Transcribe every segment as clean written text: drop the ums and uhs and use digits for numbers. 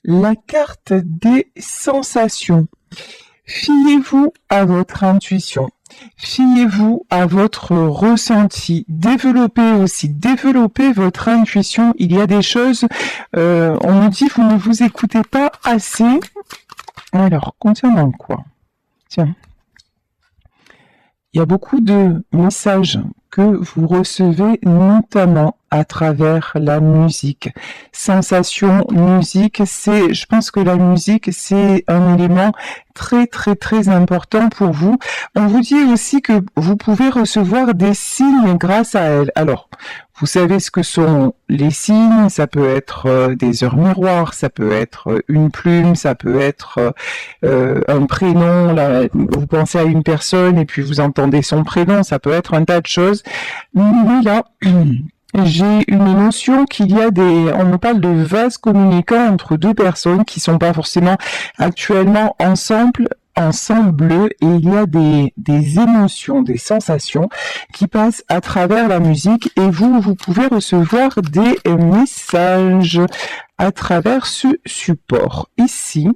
La carte des sensations. Fiez-vous à votre intuition. Fiez-vous à votre ressenti. Développez votre intuition. Il y a des choses, on nous dit, vous ne vous écoutez pas assez. Alors, concernant quoi? Tiens. Il y a beaucoup de messages que vous recevez, notamment à travers la musique. Sensation, musique, je pense que la musique, c'est un élément très, très, très important pour vous. On vous dit aussi que vous pouvez recevoir des signes grâce à elle. Alors, vous savez ce que sont les signes, ça peut être des heures miroirs, ça peut être une plume, ça peut être un prénom, là, vous pensez à une personne et puis vous entendez son prénom, ça peut être un tas de choses. Mais là, j'ai une notion qu'il y a on me parle de vases communicants entre deux personnes qui sont pas forcément actuellement ensemble, et il y a des émotions, des sensations qui passent à travers la musique et vous pouvez recevoir des messages à travers ce support. Ici,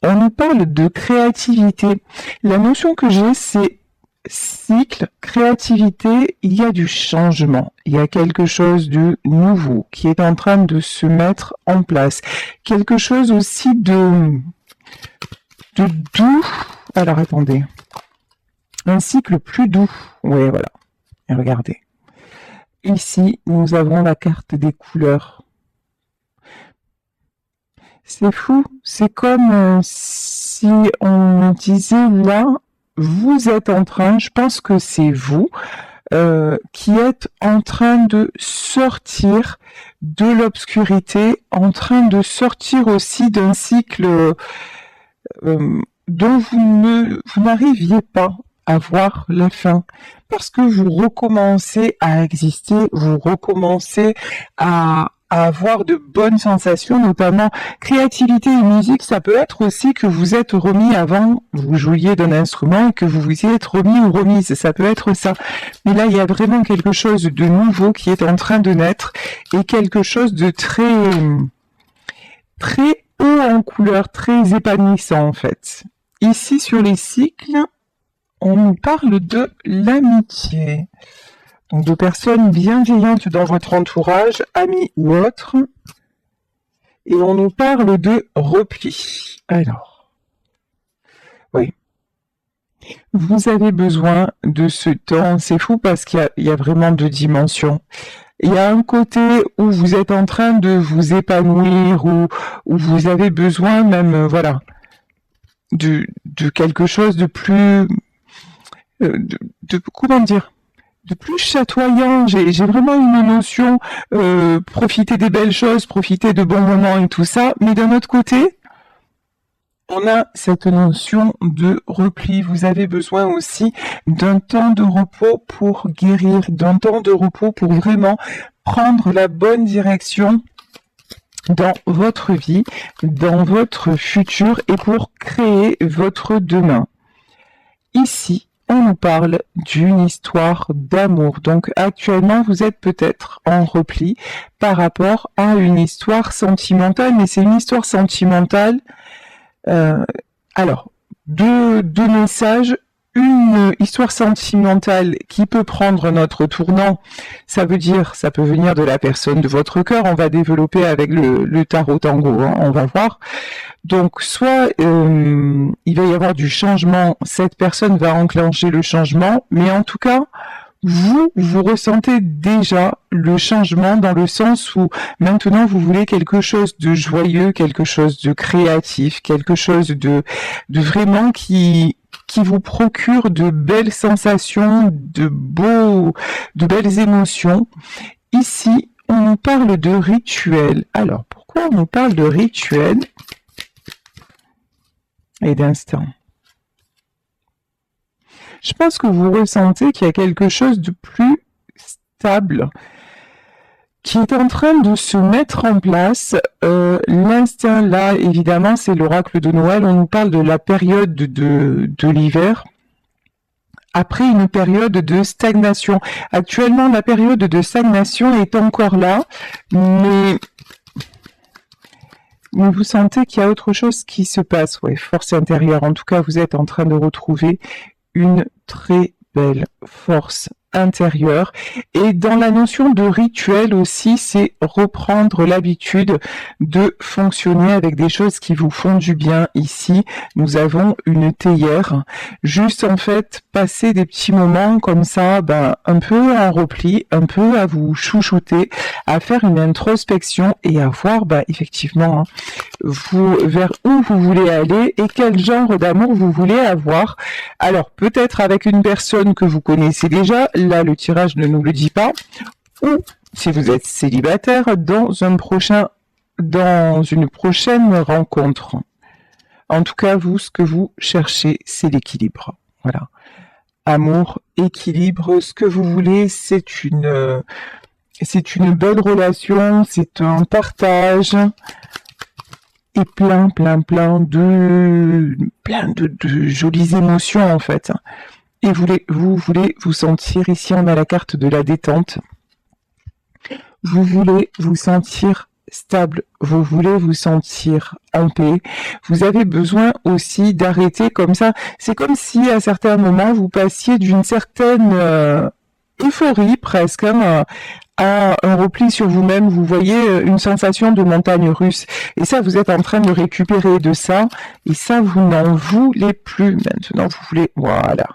on nous parle de créativité. La notion que j'ai, c'est cycle, créativité, il y a du changement, il y a quelque chose de nouveau qui est en train de se mettre en place. Quelque chose aussi de doux. Alors attendez, un cycle plus doux. Oui, voilà. Et regardez. Ici, nous avons la carte des couleurs. C'est fou, c'est comme si on disait là, vous êtes en train, je pense que c'est vous, qui êtes en train de sortir de l'obscurité, en train de sortir aussi d'un cycle dont vous n'arriviez pas à voir la fin, parce que vous recommencez à exister, vous recommencez à avoir de bonnes sensations, notamment créativité et musique. Ça peut être aussi que vous êtes remis avant, vous jouiez d'un instrument et que vous vous y êtes remis ou remise, ça peut être ça. Mais là, il y a vraiment quelque chose de nouveau qui est en train de naître et quelque chose de très, très haut en couleur, très épanouissant en fait. Ici, sur les cycles, on nous parle de l'amitié. Donc de personnes bienveillantes dans votre entourage, amis ou autres. Et on nous parle de repli. Alors, oui. Vous avez besoin de ce temps. C'est fou parce qu'il y a vraiment deux dimensions. Il y a un côté où vous êtes en train de vous épanouir, où vous avez besoin même, voilà, de quelque chose de plus... comment dire, de plus chatoyant. J'ai vraiment une notion, profiter des belles choses, profiter de bons moments et tout ça, mais d'un autre côté, on a cette notion de repli. Vous avez besoin aussi d'un temps de repos pour guérir, d'un temps de repos pour vraiment prendre la bonne direction dans votre vie, dans votre futur et pour créer votre demain. Ici, on nous parle d'une histoire d'amour. Donc actuellement, vous êtes peut-être en repli par rapport à une histoire sentimentale, mais c'est une histoire sentimentale. Alors, deux messages. Une histoire sentimentale qui peut prendre notre tournant, ça veut dire, ça peut venir de la personne de votre cœur, on va développer avec le tarot tango, hein, on va voir. Donc, soit il va y avoir du changement, cette personne va enclencher le changement, mais en tout cas, vous ressentez déjà le changement dans le sens où maintenant vous voulez quelque chose de joyeux, quelque chose de créatif, quelque chose de vraiment qui vous procure de belles sensations, de belles émotions. Ici, on nous parle de rituel. Alors, pourquoi on nous parle de rituel et d'instant? Je pense que vous ressentez qu'il y a quelque chose de plus stable qui est en train de se mettre en place. L'instinct, là, évidemment, c'est l'oracle de Noël. On nous parle de la période de l'hiver. Après une période de stagnation. Actuellement, la période de stagnation est encore là, mais mais vous sentez qu'il y a autre chose qui se passe. Ouais, force intérieure. En tout cas, vous êtes en train de retrouver une très belle force intérieure. Et dans la notion de rituel aussi, c'est reprendre l'habitude de fonctionner avec des choses qui vous font du bien. Ici, nous avons une théière. Juste en fait, passer des petits moments comme ça, un peu en repli, un peu à vous chouchouter, à faire une introspection et à voir effectivement vers où vous voulez aller et quel genre d'amour vous voulez avoir. Alors peut-être avec une personne que vous connaissez déjà, là le tirage ne nous le dit pas, ou si vous êtes célibataire, dans une prochaine rencontre. En tout cas, vous, ce que vous cherchez, c'est l'équilibre. Voilà. Amour, équilibre, ce que vous voulez, c'est une belle relation, c'est un partage et plein de jolies émotions en fait. Et vous voulez vous sentir, ici on a la carte de la détente, vous voulez vous sentir stable, vous voulez vous sentir en paix, vous avez besoin aussi d'arrêter comme ça, c'est comme si à certains moments vous passiez d'une certaine euphorie presque, à un repli sur vous-même, vous voyez une sensation de montagne russe. Et ça, vous êtes en train de récupérer de ça, et ça, vous n'en voulez plus. Maintenant, vous voulez, voilà,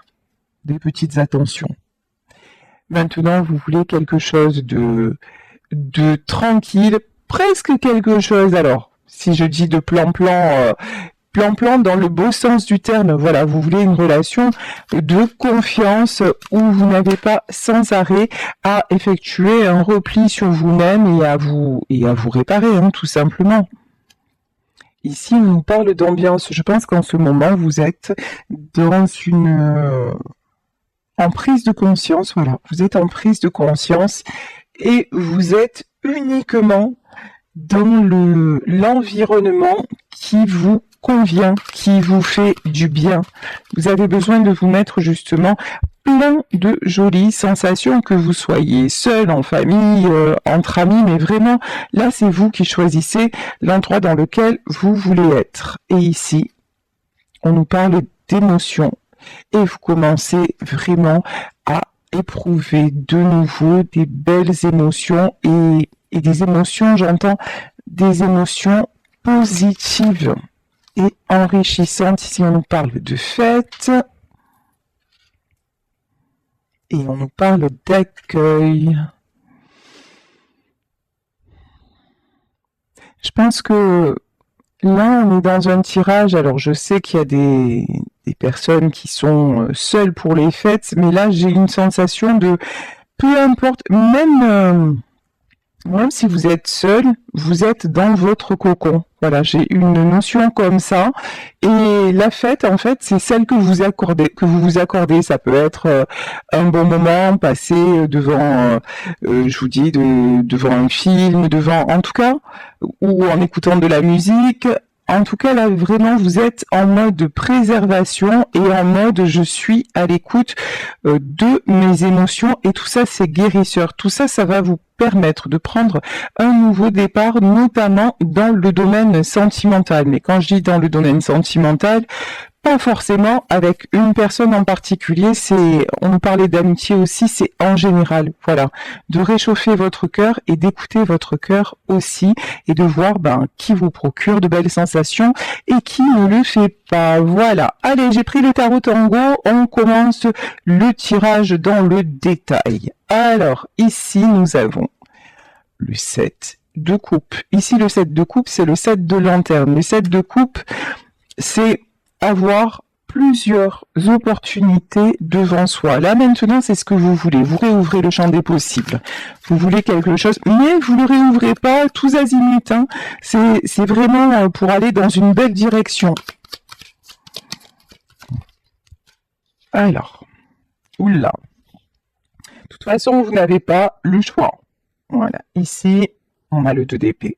des petites attentions. Maintenant, vous voulez quelque chose de tranquille, presque quelque chose, alors, si je dis de plan-plan dans le beau sens du terme, voilà, vous voulez une relation de confiance où vous n'avez pas sans arrêt à effectuer un repli sur vous-même et à vous réparer, tout simplement. Ici, on nous parle d'ambiance. Je pense qu'en ce moment, vous êtes dans en prise de conscience, voilà, vous êtes en prise de conscience et vous êtes uniquement dans l'environnement qui vous convient, qui vous fait du bien. Vous avez besoin de vous mettre justement plein de jolies sensations, que vous soyez seul, en famille, entre amis, mais vraiment, là, c'est vous qui choisissez l'endroit dans lequel vous voulez être. Et ici, on nous parle d'émotions. Et vous commencez vraiment à éprouver de nouveau des belles émotions et des émotions, j'entends des émotions positives et enrichissantes. Ici, on nous parle de fête et on nous parle d'accueil. Je pense que là, on est dans un tirage. Alors, je sais qu'il y a des personnes qui sont seules pour les fêtes, mais là, j'ai une sensation de peu importe, même si vous êtes seul, vous êtes dans votre cocon. Voilà, j'ai une notion comme ça. Et la fête, en fait, c'est celle que vous vous accordez. Ça peut être un bon moment passé devant, je vous dis, devant un film, en tout cas, ou en écoutant de la musique. En tout cas, là, vraiment, vous êtes en mode préservation et en mode je suis à l'écoute de mes émotions. Et tout ça, c'est guérisseur. Tout ça, ça va vous permettre de prendre un nouveau départ, notamment dans le domaine sentimental. Mais quand je dis dans le domaine sentimental, pas forcément avec une personne en particulier, on nous parlait d'amitié aussi, c'est en général, voilà, de réchauffer votre cœur et d'écouter votre cœur aussi et de voir qui vous procure de belles sensations et qui ne le fait pas. Voilà, allez, j'ai pris le tarot tango, on commence le tirage dans le détail. Alors, ici, nous avons le 7 de coupe. Ici, le 7 de coupe, c'est le 7 de lanterne. Le 7 de coupe, c'est avoir plusieurs opportunités devant soi. Là, maintenant, c'est ce que vous voulez. Vous réouvrez le champ des possibles. Vous voulez quelque chose, mais vous ne le réouvrez pas tous azimuts. C'est vraiment pour aller dans une belle direction. Alors, oula. De toute façon, vous n'avez pas le choix. Voilà, ici, on a le 2 d'épée.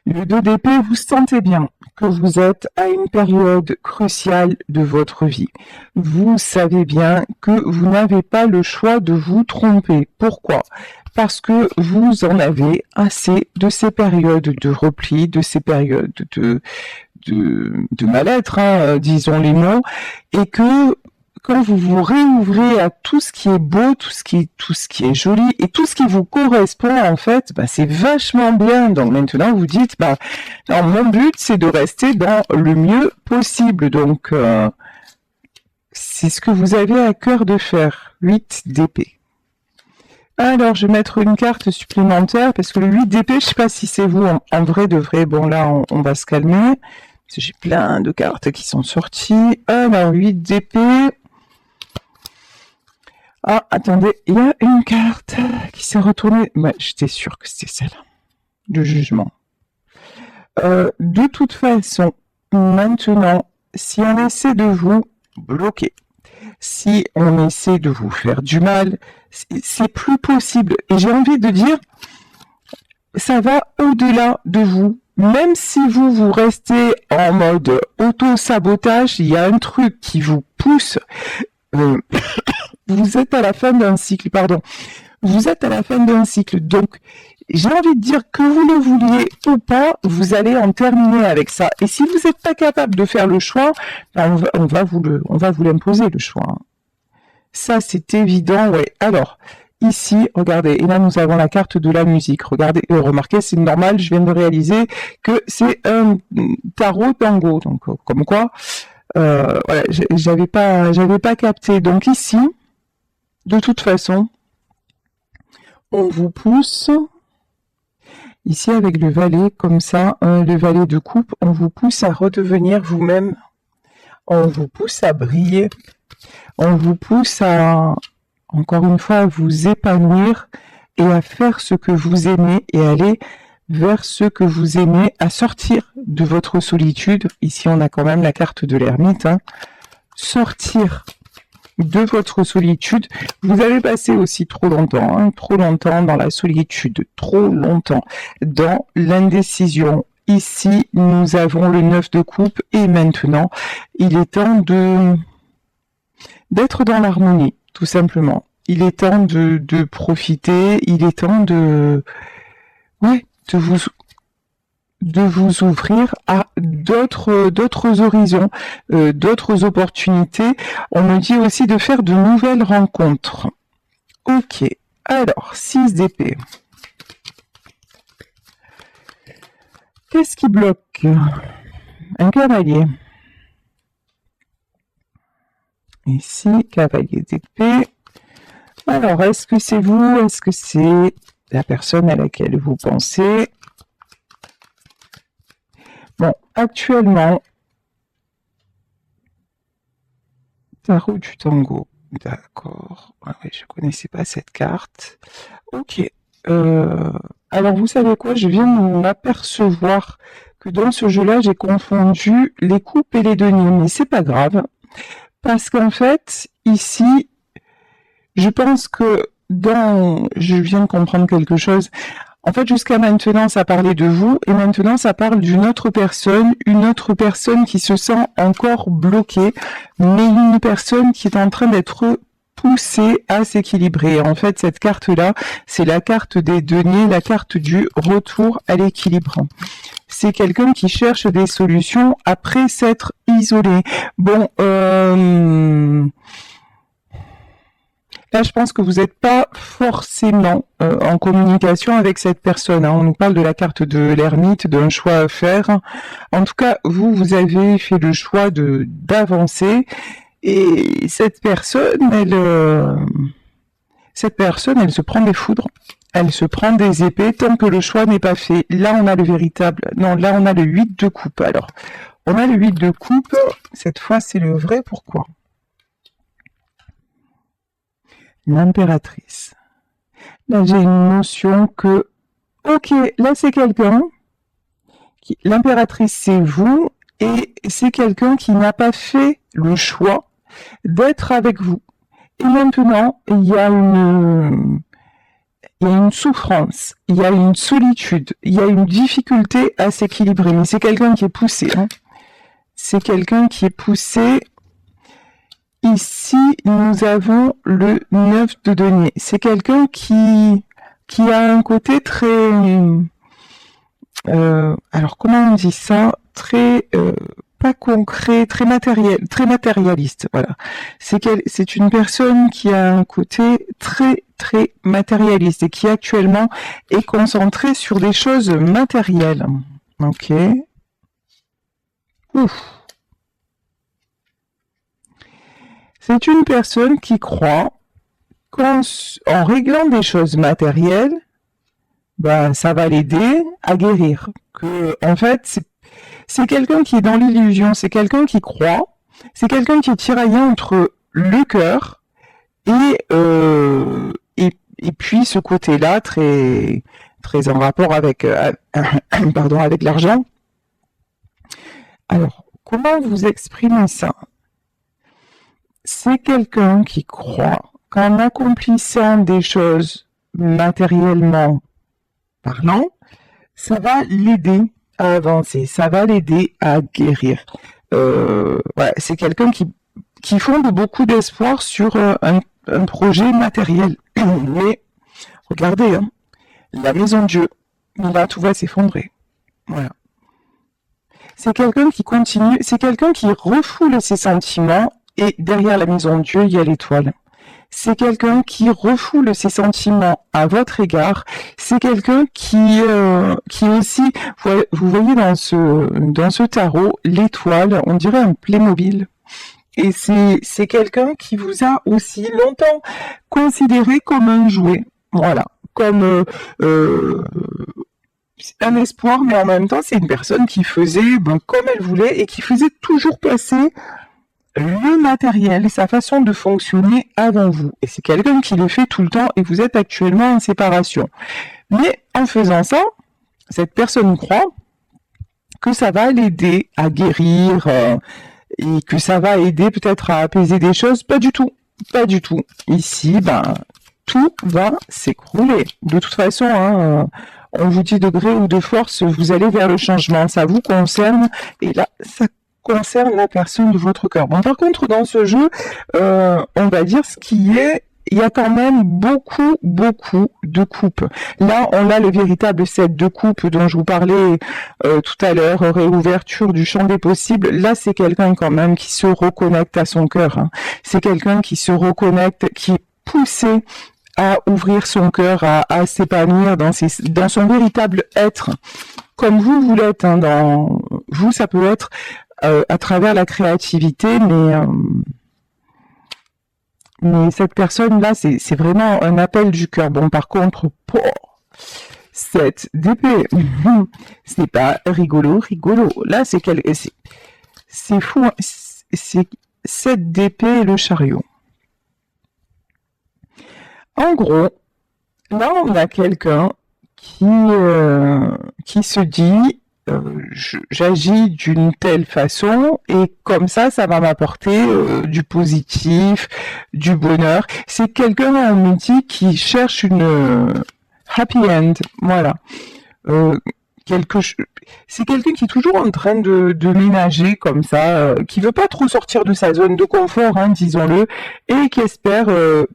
Le 2 d'épée, vous sentez bien que vous êtes à une période cruciale de votre vie. Vous savez bien que vous n'avez pas le choix de vous tromper. Pourquoi ? Parce que vous en avez assez de ces périodes de repli, de ces périodes de mal-être, hein, disons les mots, et que quand vous vous réouvrez à tout ce qui est beau, tout ce qui est joli et tout ce qui vous correspond, en fait, bah, c'est vachement bien. Donc maintenant, vous dites, bah, non, mon but, c'est de rester dans le mieux possible. Donc, c'est ce que vous avez à cœur de faire. 8 d'épée. Alors, je vais mettre une carte supplémentaire parce que le 8 d'épée, je sais pas si c'est vous en vrai de vrai. Bon, là, on va se calmer. Parce que j'ai plein de cartes qui sont sorties. Alors, 8 d'épée. Ah, attendez, il y a une carte qui s'est retournée. Ouais, j'étais sûre que c'était celle. Le jugement. De toute façon, maintenant, si on essaie de vous bloquer, si on essaie de vous faire du mal, c'est plus possible. Et j'ai envie de dire, ça va au-delà de vous. Même si vous restez en mode auto-sabotage, il y a un truc qui vous pousse. Vous êtes à la fin d'un cycle, pardon. Vous êtes à la fin d'un cycle. Donc, j'ai envie de dire que vous le vouliez ou pas, vous allez en terminer avec ça. Et si vous n'êtes pas capable de faire le choix, ben on va vous l'imposer, le choix. Ça, c'est évident, ouais. Alors, ici, regardez, et là, nous avons la carte de la musique. Regardez, remarquez, c'est normal, je viens de réaliser que c'est un tarot tango. Donc, comme quoi, voilà, j'avais pas capté. Donc ici, de toute façon, on vous pousse, ici avec le valet, comme ça, le valet de coupe, on vous pousse à redevenir vous-même, on vous pousse à briller, on vous pousse à, encore une fois, à vous épanouir et à faire ce que vous aimez et aller vers ce que vous aimez, à sortir de votre solitude. Ici, on a quand même la carte de l'ermite, hein. Sortir de votre solitude. Vous avez passé aussi trop longtemps dans la solitude, trop longtemps dans l'indécision. Ici, nous avons le 9 de coupe et maintenant, il est temps d'être dans l'harmonie, tout simplement. Il est temps de profiter, il est temps de vous ouvrir à d'autres horizons, d'autres opportunités. On me dit aussi de faire de nouvelles rencontres. Ok, alors, 6 d'épée. Qu'est-ce qui bloque? Un cavalier. Ici, cavalier d'épée. Alors, est-ce que c'est vous? Est-ce que c'est la personne à laquelle vous pensez? Bon, actuellement, tarot du tango. D'accord. Ah oui, je connaissais pas cette carte. Ok. Alors, vous savez quoi? Je viens de m'apercevoir que dans ce jeu-là, j'ai confondu les coupes et les deniers. Mais c'est pas grave. Parce qu'en fait, ici, je pense que je viens de comprendre quelque chose. En fait, jusqu'à maintenant, ça parlait de vous, et maintenant, ça parle d'une autre personne, une autre personne qui se sent encore bloquée, mais une personne qui est en train d'être poussée à s'équilibrer. En fait, cette carte-là, c'est la carte des deniers, la carte du retour à l'équilibre. C'est quelqu'un qui cherche des solutions après s'être isolé. Bon, là, je pense que vous n'êtes pas forcément en communication avec cette personne. Hein. On nous parle de la carte de l'ermite, d'un choix à faire. En tout cas, vous avez fait le choix d'avancer. Et cette personne, elle se prend des foudres. Elle se prend des épées tant que le choix n'est pas fait. Là, on a le véritable... Non, là, on a le 8 de coupe. Alors, on a le 8 de coupe. Cette fois, c'est le vrai pourquoi. L'impératrice. Là, j'ai une notion que, ok, là, c'est quelqu'un l'impératrice, c'est vous, et c'est quelqu'un qui n'a pas fait le choix d'être avec vous. Et maintenant, il y a il y a une souffrance, il y a une solitude, il y a une difficulté à s'équilibrer. Mais c'est quelqu'un qui est poussé. Hein. C'est quelqu'un qui est poussé. Ici, nous avons le 9 de denier. C'est quelqu'un qui a un côté très... alors, comment on dit ça? Très... pas concret, très matérialiste, voilà. C'est une personne qui a un côté très matérialiste et qui actuellement est concentrée sur des choses matérielles. Ok. Ouf. C'est une personne qui croit qu'en réglant des choses matérielles, ben, ça va l'aider à guérir. Que, en fait, c'est quelqu'un qui est dans l'illusion, c'est quelqu'un qui croit, c'est quelqu'un qui est tiraillé entre le cœur et puis ce côté-là très en rapport avec avec l'argent. Alors, comment vous exprimez ça? C'est quelqu'un qui croit qu'en accomplissant des choses matériellement parlant, ça va l'aider à avancer, ça va l'aider à guérir. Ouais, c'est quelqu'un qui fonde beaucoup d'espoir sur un projet matériel. Mais regardez, hein, la maison de Dieu, là tout va s'effondrer. Voilà. C'est quelqu'un qui continue, c'est quelqu'un qui refoule ses sentiments et derrière la maison de Dieu, il y a l'étoile. C'est quelqu'un qui refoule ses sentiments à votre égard. C'est quelqu'un qui aussi, vous voyez dans ce tarot, l'étoile, on dirait un Playmobil. Et c'est quelqu'un qui vous a aussi longtemps considéré comme un jouet. Voilà. Comme un espoir, mais en même temps, c'est une personne qui faisait comme elle voulait et qui faisait toujours passer le matériel, sa façon de fonctionner avant vous. Et c'est quelqu'un qui le fait tout le temps et vous êtes actuellement en séparation. Mais en faisant ça, cette personne croit que ça va l'aider à guérir et que ça va aider peut-être à apaiser des choses. Pas du tout. Pas du tout. Ici, tout va s'écrouler. De toute façon, hein, on vous dit de gré ou de force, vous allez vers le changement. Ça vous concerne. Et là, ça concerne la personne de votre cœur. Bon, par contre, dans ce jeu, on va dire ce qui est, il y a quand même beaucoup de coupes. Là, on a le véritable set de coupes dont je vous parlais tout à l'heure, réouverture du champ des possibles. Là, c'est quelqu'un quand même qui se reconnecte à son cœur. Hein. C'est quelqu'un qui se reconnecte, qui est poussé à ouvrir son cœur, à s'épanouir dans son véritable être. Comme vous l'êtes, hein, vous, ça peut être à travers la créativité, mais cette personne-là, c'est vraiment un appel du cœur. Bon, par contre, cette d'épée, c'est pas rigolo. Là, c'est fou. Hein. C'est 7 d'épée et le chariot. En gros, là, on a quelqu'un qui se dit j'agis d'une telle façon et comme ça va m'apporter du positif, du bonheur. C'est quelqu'un, on me dit, qui cherche une happy end, voilà. C'est quelqu'un qui est toujours en train de ménager comme ça, qui veut pas trop sortir de sa zone de confort, hein, disons-le, et qui espère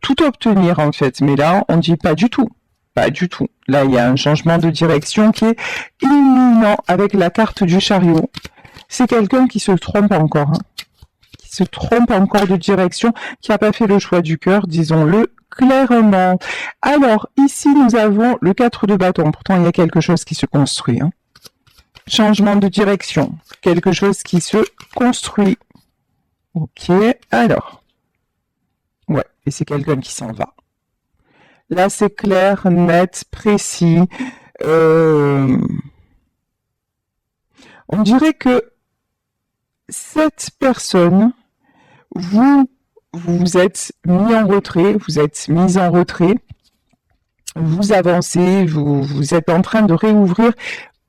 tout obtenir en fait. Mais là, on dit pas du tout. Pas du tout. Là, il y a un changement de direction qui est imminent avec la carte du chariot. C'est quelqu'un qui se trompe encore. Hein. Qui se trompe encore de direction, qui n'a pas fait le choix du cœur, disons-le clairement. Alors, ici, nous avons le 4 de bâton. Pourtant, il y a quelque chose qui se construit. Hein. Changement de direction. Quelque chose qui se construit. Ok, alors. Ouais, et c'est quelqu'un qui s'en va. Là, c'est clair, net, précis. On dirait que cette personne, vous êtes mis en retrait, vous êtes mise en retrait, vous avancez, vous êtes en train de réouvrir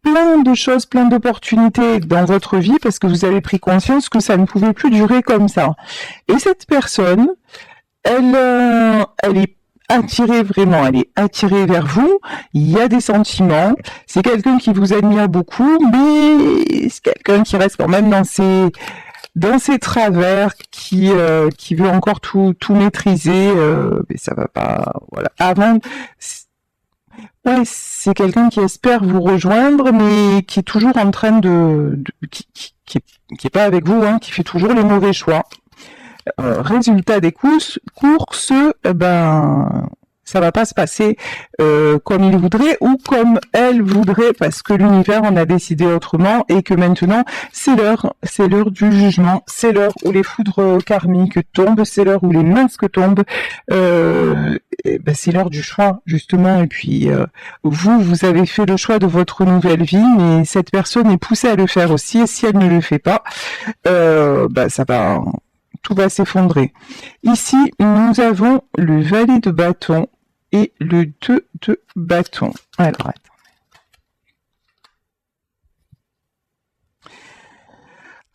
plein de choses, plein d'opportunités dans votre vie parce que vous avez pris conscience que ça ne pouvait plus durer comme ça. Et cette personne, elle est attirée vraiment, elle est attirée vers vous, il y a des sentiments, c'est quelqu'un qui vous admire beaucoup, mais c'est quelqu'un qui reste quand même dans ses travers, qui veut encore tout maîtriser, mais ça va pas, voilà. Avant, ouais, c'est quelqu'un qui espère vous rejoindre, mais qui est toujours en train qui est pas avec vous, hein, qui fait toujours les mauvais choix. Résultat des courses, ben, ça va pas se passer comme il voudrait ou comme elle voudrait, parce que l'univers en a décidé autrement et que maintenant c'est l'heure du jugement, c'est l'heure où les foudres karmiques tombent, c'est l'heure où les masques tombent, ben c'est l'heure du choix justement. Et puis vous avez fait le choix de votre nouvelle vie, mais cette personne est poussée à le faire aussi, et si elle ne le fait pas, ben ça va, tout va s'effondrer. Ici, nous avons le valet de bâton et le 2 de bâton. Alors, attends.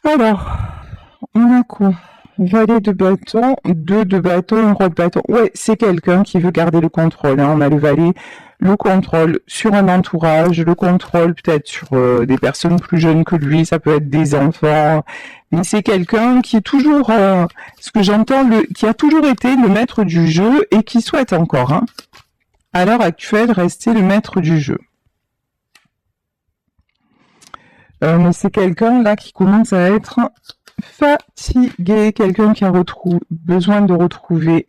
Alors, on a quoi? Valet de bâton, 2 de bâton, roi de bâton. Ouais, c'est quelqu'un qui veut garder le contrôle. Hein. On a le valet, le contrôle sur un entourage, le contrôle peut-être sur des personnes plus jeunes que lui, ça peut être des enfants. Mais c'est quelqu'un qui est toujours, ce que j'entends, qui a toujours été le maître du jeu et qui souhaite encore, hein, à l'heure actuelle, rester le maître du jeu. Mais c'est quelqu'un là qui commence à être fatigué, quelqu'un qui a besoin de retrouver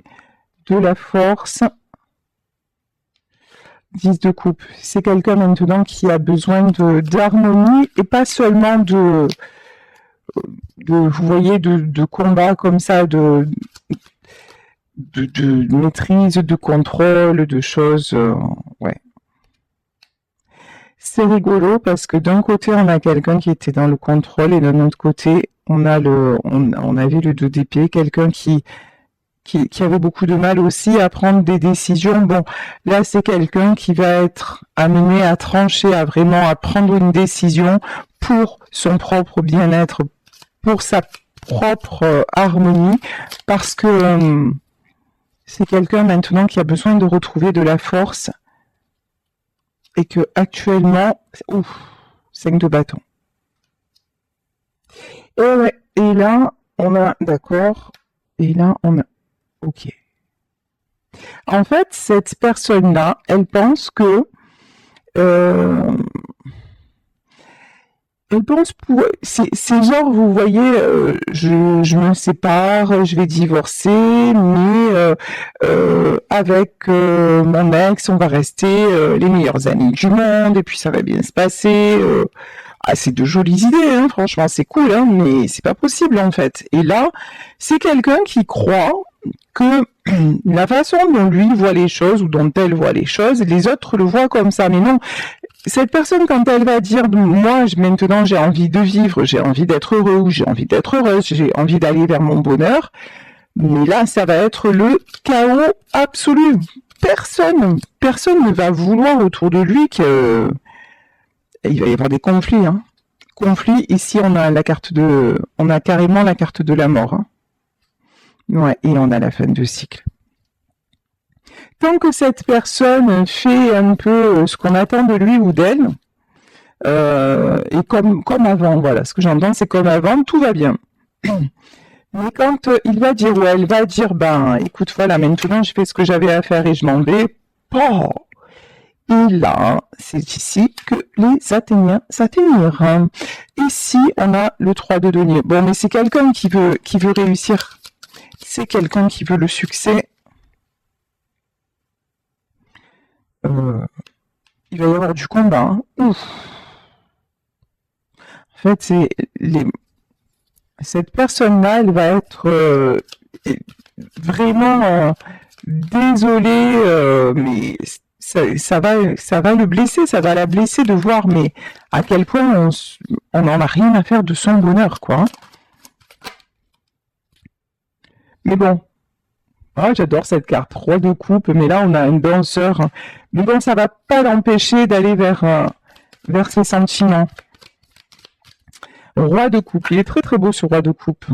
de la force. 10 de coupe. C'est quelqu'un maintenant qui a besoin d'harmonie et pas seulement vous voyez, de combat comme ça, de maîtrise, de contrôle, de choses, ouais. C'est rigolo parce que d'un côté on a quelqu'un qui était dans le contrôle et d'un autre côté on avait le 2 d'épée, quelqu'un qui avait beaucoup de mal aussi à prendre des décisions. Bon, là c'est quelqu'un qui va être amené à trancher, à prendre une décision pour son propre bien-être, pour sa propre harmonie, parce que c'est quelqu'un maintenant qui a besoin de retrouver de la force et que actuellement, 5 de bâton. Et ouais, et là on a, d'accord, et là on a, ok. En fait, cette personne-là, elle pense que elle pense c'est genre, vous voyez, je me sépare, je vais divorcer, mais avec mon ex, on va rester les meilleurs amis du monde, et puis ça va bien se passer. C'est de jolies idées, hein, franchement, c'est cool, hein, mais c'est pas possible en fait. Et là, c'est quelqu'un qui croit que la façon dont lui voit les choses ou dont elle voit les choses, les autres le voient comme ça. Mais non, cette personne, quand elle va dire moi maintenant j'ai envie de vivre, j'ai envie d'être heureux ou j'ai envie d'être heureuse, j'ai envie d'aller vers mon bonheur, mais là ça va être le chaos absolu. Personne ne va vouloir autour de lui que il va y avoir des conflits. Hein. Conflits, ici on a carrément la carte de la mort. Hein. Ouais, et on a la fin de cycle. Tant que cette personne fait un peu ce qu'on attend de lui ou d'elle, et comme avant, voilà, ce que j'entends, c'est comme avant, tout va bien. Mais quand il va dire, ou elle va dire, ben, écoute, voilà, maintenant je fais ce que j'avais à faire et je m'en vais, oh, et là, c'est ici que les Athéniens s'atteigniront. Ici, on a le 3 de denier. Bon, mais c'est quelqu'un qui veut réussir. C'est quelqu'un qui veut le succès. Il va y avoir du combat. Hein. Ouf. En fait, cette personne-là, elle va être vraiment désolée, mais ça va le blesser, ça va la blesser de voir, mais à quel point on n'en a rien à faire de son bonheur, quoi. Hein. Mais bon, j'adore cette carte, roi de coupe, mais là on a une danseur. Mais bon, ça va pas l'empêcher d'aller vers ses sentiments. Roi de coupe, il est très très beau ce roi de coupe.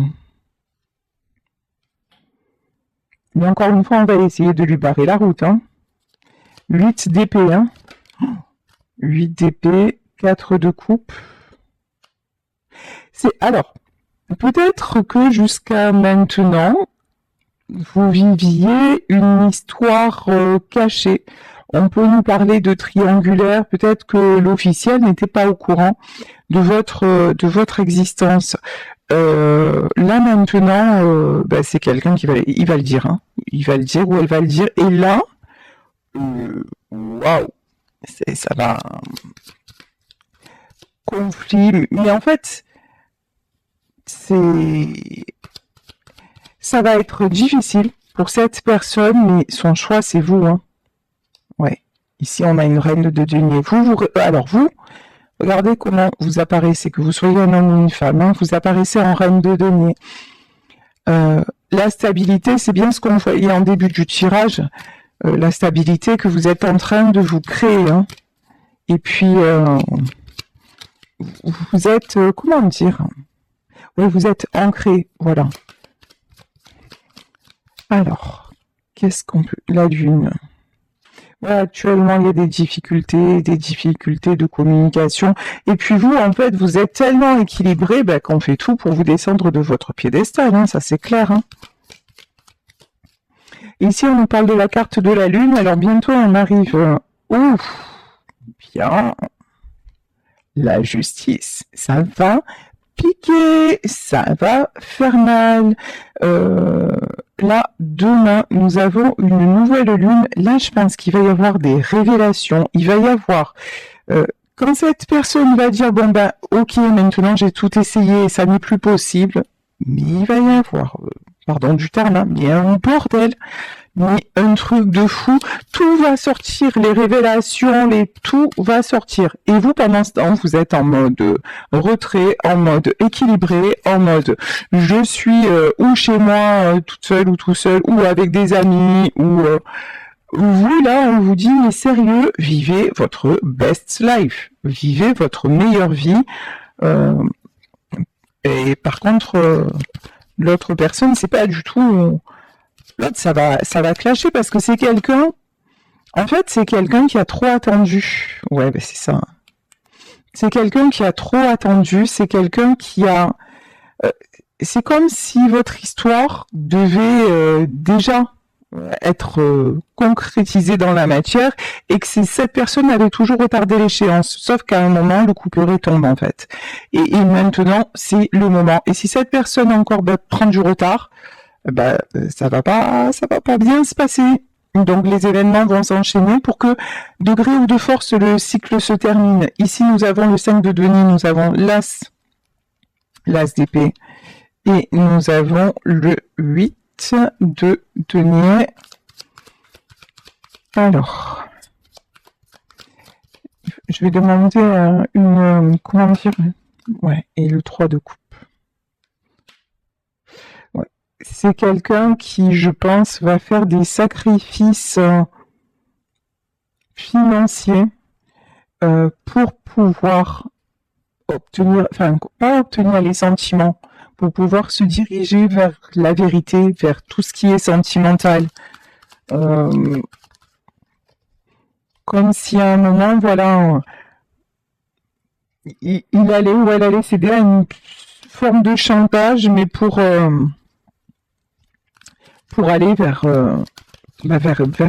Mais encore une fois, on va essayer de lui barrer la route. Hein. 8 d'épée. Hein. 8 d'épée, 4 de coupe. Alors, peut-être que jusqu'à maintenant, vous viviez une histoire cachée. On peut nous parler de triangulaire, peut-être que l'officiel n'était pas au courant de votre existence. Là maintenant, c'est quelqu'un qui il va le dire, hein. Il va le dire ou elle va le dire. Et là, waouh, ça va conflit. Mais en fait, ça va être difficile pour cette personne, mais son choix c'est vous, hein. Ouais. Ici on a une reine de denier. Alors vous. Regardez comment vous apparaissez, que vous soyez un homme ou une femme, hein, vous apparaissez en reine de denier. La stabilité, c'est bien ce qu'on voyait en début du tirage, la stabilité que vous êtes en train de vous créer. Hein. Et puis, vous êtes, comment dire? Oui, vous êtes ancré, voilà. Alors, qu'est-ce qu'on peut... La lune... Ouais, actuellement, il y a des difficultés de communication. Et puis vous, en fait, vous êtes tellement équilibré qu'on fait tout pour vous descendre de votre piédestal, hein, ça c'est clair. Hein. Ici, on nous parle de la carte de la Lune. Alors bientôt, on arrive... Ouf, bien. La justice, ça va piquer, ça va faire mal. Là, demain, nous avons une nouvelle lune. Là, je pense qu'il va y avoir des révélations. Il va y avoir... quand cette personne va dire, bon ben, ok, maintenant j'ai tout essayé, ça n'est plus possible, mais il va y avoir, pardon du terme, hein, mais un bordel, mais un truc de fou, tout va sortir, les révélations, tout va sortir. Et vous, pendant ce temps, vous êtes en mode retrait, en mode équilibré, en mode je suis ou chez moi toute seule ou tout seul, ou avec des amis, ou vous là, on vous dit mais sérieux, vivez votre best life, vivez votre meilleure vie. Et par contre, l'autre personne, c'est pas du tout... L'autre, ça va clasher parce que c'est quelqu'un... En fait, c'est quelqu'un qui a trop attendu. Ouais, c'est ça. C'est quelqu'un qui a trop attendu. C'est quelqu'un qui a... c'est comme si votre histoire devait déjà être concrétisée dans la matière et que cette personne avait toujours retardé l'échéance. Sauf qu'à un moment, le couperet tombe en fait. Et maintenant, c'est le moment. Et si cette personne encore prend du retard, ça va pas bien se passer. Donc les événements vont s'enchaîner pour que, de gré ou de force, le cycle se termine. Ici, nous avons le 5 de denier, nous avons l'as d'épée, et nous avons le 8 de denier. Alors, je vais demander comment dire, ouais, et le 3 de coupe. C'est quelqu'un qui, je pense, va faire des sacrifices financiers pour pouvoir obtenir, enfin, pas obtenir les sentiments, pour pouvoir se diriger vers la vérité, vers tout ce qui est sentimental. Comme si à un moment, voilà, il allait ou elle allait céder à une forme de chantage, mais pour aller vers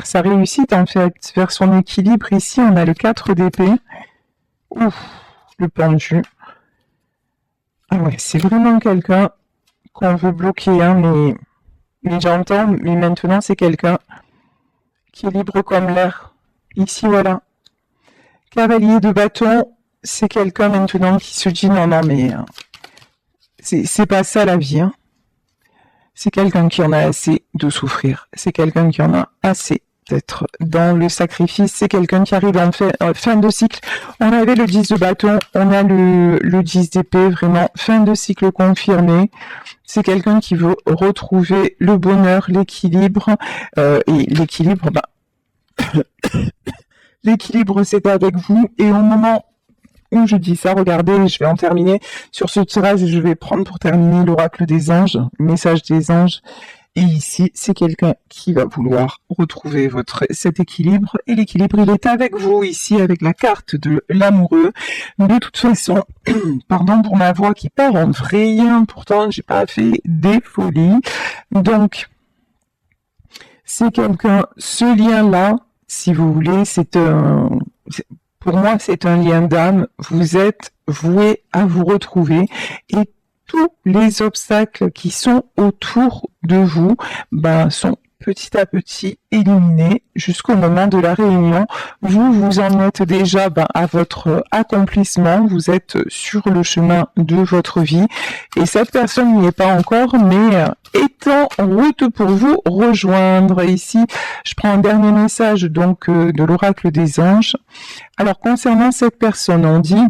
sa réussite, en fait, vers son équilibre. Ici, on a le 4 d'épée. Ouf, le pendu. Ah ouais, c'est vraiment quelqu'un qu'on veut bloquer, hein, mais j'entends, mais maintenant, c'est quelqu'un qui est libre comme l'air. Ici, voilà. Cavalier de bâton, c'est quelqu'un maintenant qui se dit, non, mais c'est pas ça la vie, hein. C'est quelqu'un qui en a assez de souffrir. C'est quelqu'un qui en a assez d'être dans le sacrifice. C'est quelqu'un qui arrive en fin de cycle. On avait le 10 de bâton, on a le 10 d'épée, vraiment fin de cycle confirmé. C'est quelqu'un qui veut retrouver le bonheur, l'équilibre. Et l'équilibre, l'équilibre c'est avec vous. Et au moment où je dis ça, regardez, je vais en terminer sur ce tirage et je vais prendre pour terminer l'oracle des anges, le message des anges. Et ici, c'est quelqu'un qui va vouloir retrouver cet équilibre. Et l'équilibre, il est avec vous ici, avec la carte de l'amoureux. De toute façon, pardon pour ma voix qui part en vrille, pourtant j'ai pas fait des folies. Donc, c'est quelqu'un, ce lien-là, si vous voulez, pour moi, c'est un lien d'âme. Vous êtes voué à vous retrouver et tous les obstacles qui sont autour de vous sont petit à petit éliminés jusqu'au moment de la réunion. Vous en êtes déjà à votre accomplissement, vous êtes sur le chemin de votre vie et cette personne n'y est pas encore, mais est en route pour vous rejoindre. Ici, je prends un dernier message donc de l'oracle des anges. Alors concernant cette personne, on dit: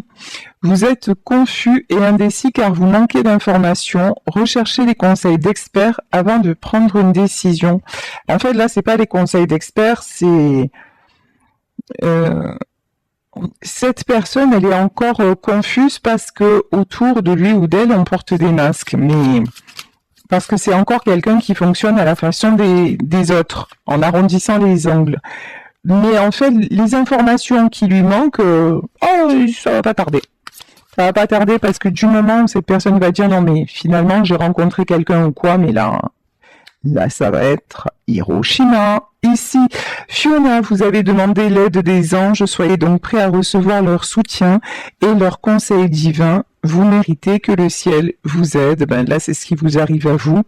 vous êtes confus et indécis car vous manquez d'informations. Recherchez les conseils d'experts avant de prendre une décision. En fait, là, c'est pas les conseils d'experts, c'est cette personne, elle est encore confuse parce que autour de lui ou d'elle, on porte des masques, mais parce que c'est encore quelqu'un qui fonctionne à la façon des autres, en arrondissant les angles. Mais en fait, les informations qui lui manquent, ça va pas tarder. Ça va pas tarder parce que du moment où cette personne va dire non mais finalement j'ai rencontré quelqu'un ou quoi, mais là ça va être Hiroshima. Ici, Fiona, vous avez demandé l'aide des anges, soyez donc prêts à recevoir leur soutien et leurs conseils divins. Vous méritez que le ciel vous aide. Là, c'est ce qui vous arrive à vous.